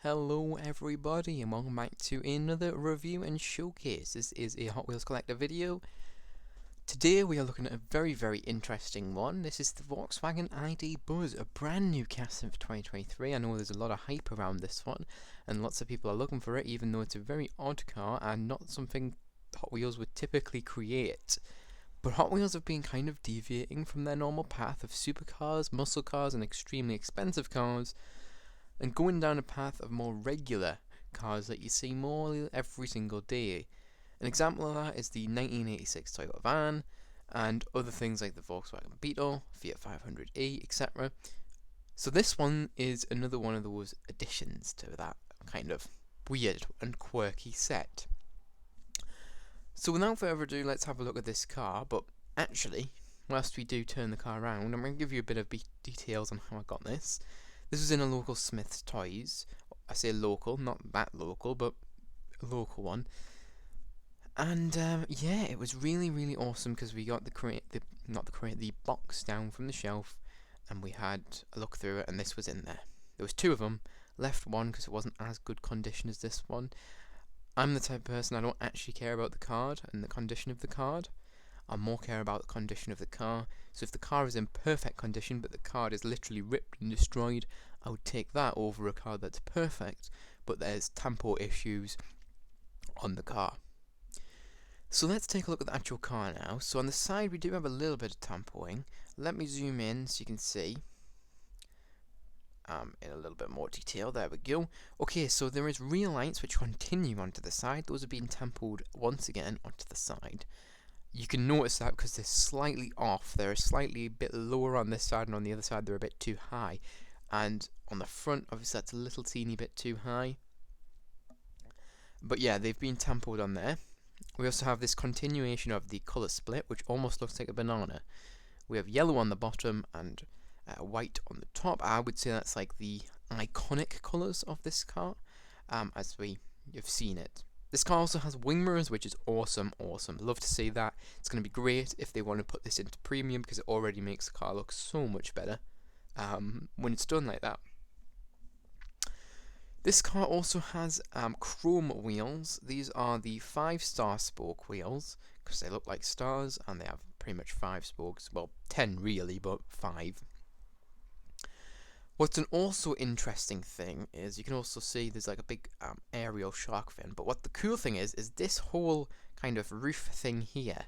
Hello everybody and welcome back to another review and showcase. This is a Hot Wheels Collector video. Today we are looking at a very interesting one. This is the Volkswagen ID Buzz, a brand new casting for 2023. I know there's a lot of hype around this one and lots of people are looking for it, even though it's a very odd car and not something Hot Wheels would typically create. But Hot Wheels have been kind of deviating from their normal path of supercars, muscle cars and extremely expensive cars, and going down a path of more regular cars that you see more every single day. An example of that is the 1986 Toyota van, and other things like the Volkswagen Beetle, Fiat 500e, etc. So this one is another one of those additions to that kind of weird and quirky set. So without further ado, let's have a look at this car, but actually, whilst we do turn the car around, I'm going to give you a bit of details on how I got this. This was in a local Smith's Toys. I say local, not that local, but a local one. And yeah, it was really awesome because we got the box down from the shelf, and we had a look through it, and this was in there. There was two of them. Left one because it wasn't as good condition as this one. I'm the type of person, I don't actually care about the card and the condition of the card. I more care about the condition of the car. So if the car is in perfect condition but the card is literally ripped and destroyed, I would take that over a car that's perfect but there's tampo issues on the car. So let's take a look at the actual car now. So on the side we do have a little bit of tampoing. Let me zoom in so you can see in a little bit more detail. There we go. Okay, so there is rear lights which continue onto the side. Those are being tampoed once again onto the side. You can notice that because they're slightly off. They're slightly a bit lower on this side, and on the other side they're a bit too high. And on the front, obviously that's a little teeny bit too high. But yeah, they've been tampoed on there. We also have this continuation of the colour split, which almost looks like a banana. We have yellow on the bottom and white on the top. I would say that's like the iconic colours of this car, as we have seen it. This car also has wing mirrors, which is awesome. Love to see that. It's going to be great if they want to put this into premium because it already makes the car look so much better when it's done like that. This car also has chrome wheels. These are the 5-star spoke wheels because they look like stars and they have pretty much 5 spokes. Well, 10 really, but 5. What's an also interesting thing is you can also see there's like a big aerial shark fin, but what the cool thing is this whole kind of roof thing here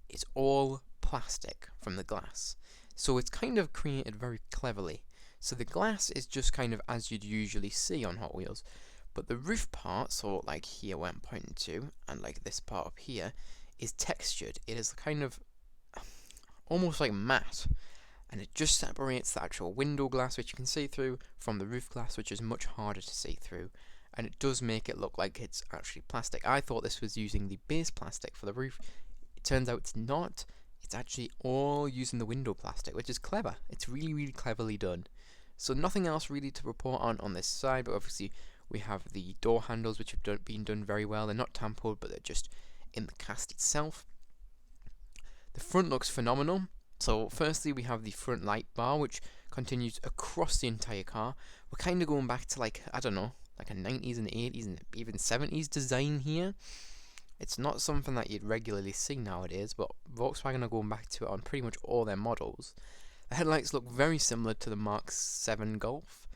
is all plastic from the glass. So it's kind of created very cleverly. So the glass is just kind of as you'd usually see on Hot Wheels, but the roof part, so like here where I'm pointing to, and like this part up here, is textured. It is kind of almost like matte. And it just separates the actual window glass, which you can see through, from the roof glass, which is much harder to see through. And it does make it look like it's actually plastic. I thought this was using the base plastic for the roof. It turns out it's not. It's actually all using the window plastic, which is clever. It's really cleverly done. So nothing else really to report on this side, but obviously we have the door handles, which have been done very well. They're not tampoed, but they're just in the cast itself. The front looks phenomenal. So firstly we have the front light bar which continues across the entire car. We're kind of going back to like, I don't know, like a 90s and 80s and even 70s design here. It's not something that you'd regularly see nowadays, but Volkswagen are going back to it on pretty much all their models. The headlights look very similar to the Mark 7 Golf,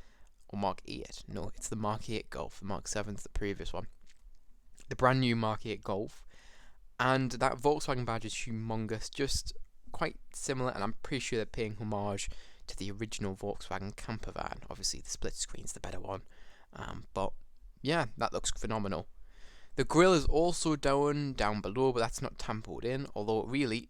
or Mark 8, no, it's the Mark 8 Golf, the Mark 7's the previous one. The brand new Mark 8 Golf, and that Volkswagen badge is humongous, just quite similar, and I'm pretty sure they're paying homage to the original Volkswagen camper van. Obviously the split screen's the better one, but yeah, that looks phenomenal. The grille is also down below, but that's not tampoed in, although it really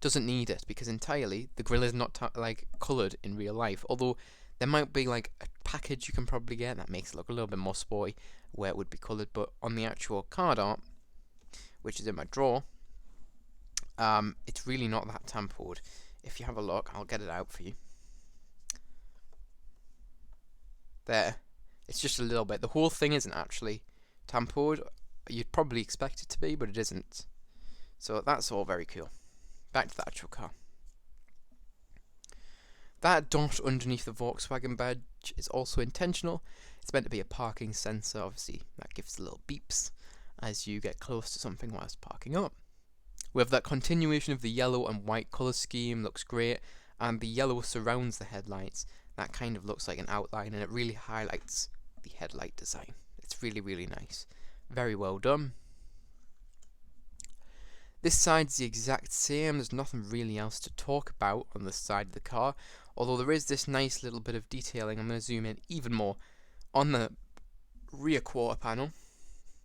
doesn't need it because entirely the grille is not like coloured in real life, although there might be like a package you can probably get that makes it look a little bit more sporty where it would be coloured, but on the actual card art, which is in my drawer, it's really not that tampoed. If you have a look, I'll get it out for you. There. It's just a little bit. The whole thing isn't actually tampoed. You'd probably expect it to be, but it isn't. So that's all very cool. Back to the actual car. That dot underneath the Volkswagen which is also intentional. It's meant to be a parking sensor, obviously that gives little beeps as you get close to something whilst parking up. We have that continuation of the yellow and white colour scheme, looks great, and the yellow surrounds the headlights. That kind of looks like an outline, and it really highlights the headlight design. It's really, really nice. Very well done. This side's the exact same, there's nothing really else to talk about on this side of the car, although there is this nice little bit of detailing. I'm going to zoom in even more. On the rear quarter panel,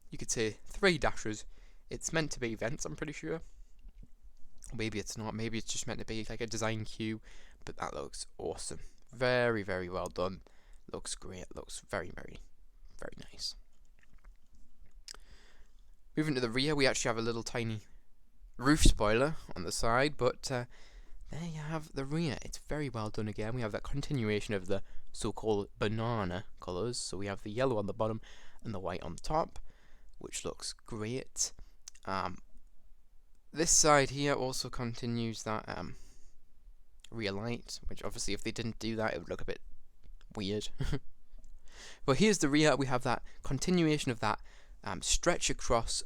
you could see 3 dashers. It's meant to be vents, I'm pretty sure. Maybe it's not, maybe it's just meant to be like a design cue, but that looks awesome. Very, very well done. Looks great, looks very, very, very nice. Moving to the rear, we actually have a little tiny roof spoiler on the side, but there you have the rear. It's very well done again. We have that continuation of the so-called banana colours. So we have the yellow on the bottom and the white on the top, which looks great. This side here also continues that rear light, which obviously if they didn't do that it would look a bit weird. But here's the rear. We have that continuation of that stretch across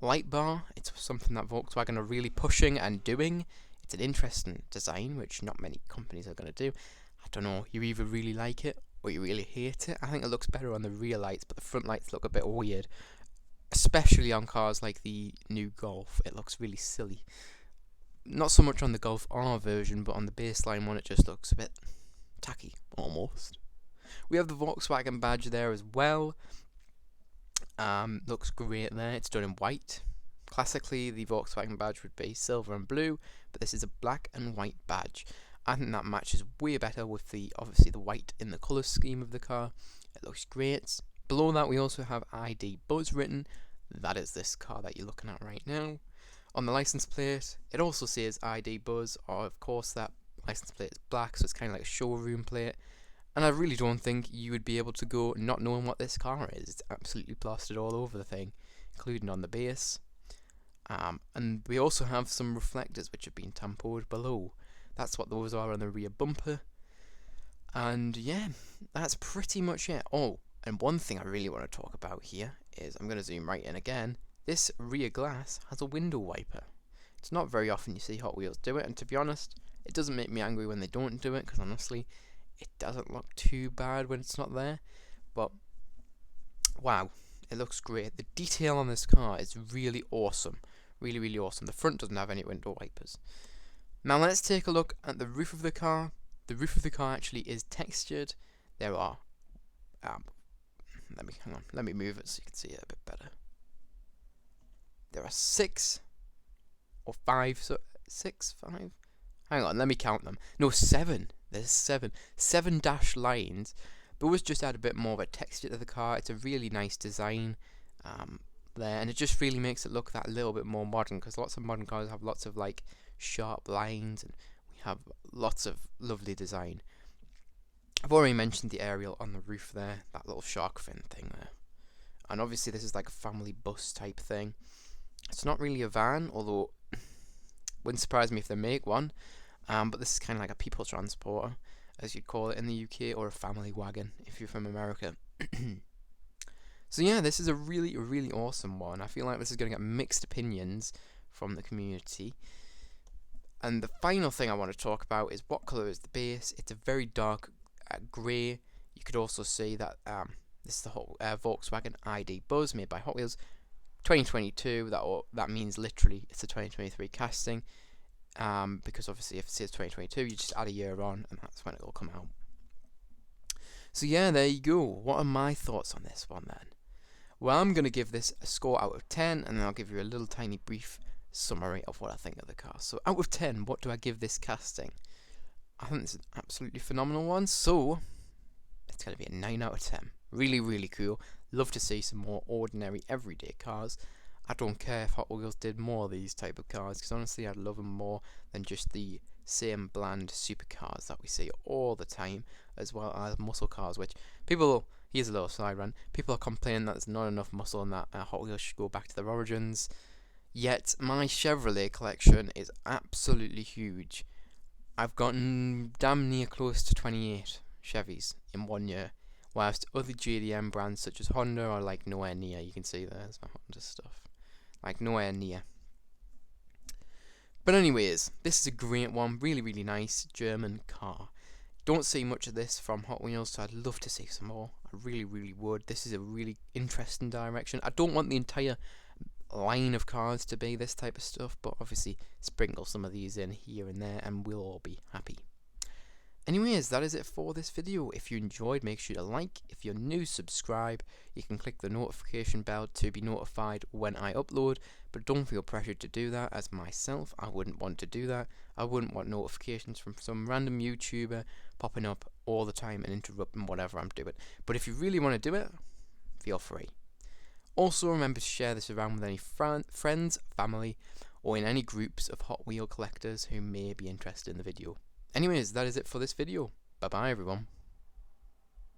light bar. It's something that Volkswagen are really pushing and doing. It's an interesting design which not many companies are going to do. I don't know, you either really like it or you really hate it. I think it looks better on the rear lights, but the front lights look a bit weird, especially on cars like the new Golf. It looks really silly. Not so much on the Golf R version, but on the baseline one it just looks a bit tacky almost. We have the Volkswagen badge there as well. Looks great there. It's done in white. Classically, the Volkswagen badge would be silver and blue, but this is a black and white badge. I think that matches way better with the obviously the white in the colour scheme of the car. It looks great. Below that we also have ID Buzz written. That is this car that you're looking at right now. On the license plate, it also says ID Buzz, or of course that license plate is black, so it's kind of like a showroom plate. And I really don't think you would be able to go not knowing what this car is. It's absolutely plastered all over the thing, including on the base. And we also have some reflectors which have been tampered below. That's what those are on the rear bumper. And yeah, that's pretty much it. Oh, and one thing I really want to talk about here is, I'm going to zoom right in again, this rear glass has a window wiper. It's not very often you see Hot Wheels do it, and to be honest, it doesn't make me angry when they don't do it, because honestly, it doesn't look too bad when it's not there. But wow, it looks great. The detail on this car is really awesome. Really, really awesome. The front doesn't have any window wipers. Now let's take a look at the roof of the car. The roof of the car actually is textured. There are let me move it so you can see it a bit better. There are 6 or 5, so 6, 5. Hang on, let me count them. No, 7. There's 7 dashed lines. Those just add a bit more of a texture to the car. It's a really nice design there, and it just really makes it look that little bit more modern, because lots of modern cars have lots of like sharp lines, and we have lots of lovely design. I've already mentioned the aerial on the roof there, that little shark fin thing there. And obviously this is like a family bus type thing. It's not really a van, although wouldn't surprise me if they make one. But this is kind of like a people transporter, as you'd call it in the UK, or a family wagon if you're from America. So yeah, this is a really, really awesome one. I feel like this is going to get mixed opinions from the community. And the final thing I want to talk about is what colour is the base. It's a very dark grey. You could also see that this is the whole Volkswagen ID Buzz made by Hot Wheels 2022. That means literally it's a 2023 casting. Because obviously if it says 2022, you just add a year on and that's when it will come out. So yeah, there you go. What are my thoughts on this one then? Well, I'm going to give this a score out of 10, and then I'll give you a little tiny brief summary of what I think of the car. So out of 10, what do I give this casting? I think it's an absolutely phenomenal one, so it's going to be a 9 out of 10. Really, really cool. Love to see some more ordinary, everyday cars. I don't care if Hot Wheels did more of these type of cars, because honestly I'd love them more than just the same bland supercars that we see all the time, as well as muscle cars, which people, here's a little side rant, people are complaining that there's not enough muscle and that Hot Wheels should go back to their origins. Yet my Chevrolet collection is absolutely huge. I've gotten damn near close to 28 Chevys in 1 year, whilst other JDM brands such as Honda are like nowhere near. You can see there's my Honda stuff, like nowhere near. But anyways, this is a great one, really nice German car. Don't see much of this from Hot Wheels, so I'd love to see some more. I really would. This is a really interesting direction. I don't want the entire line of cars to be this type of stuff, but obviously sprinkle some of these in here and there and we'll all be happy. Anyways, that is it for this video. If you enjoyed, make sure to like. If you're new, subscribe. You can click the notification bell to be notified when I upload, but don't feel pressured to do that. As myself, I wouldn't want to do that. I wouldn't want notifications from some random YouTuber popping up all the time and interrupting whatever I'm doing. But if you really want to do it, feel free. Also remember to share this around with any friends, family, or in any groups of Hot Wheel collectors who may be interested in the video. Anyways, that is it for this video. Bye bye everyone.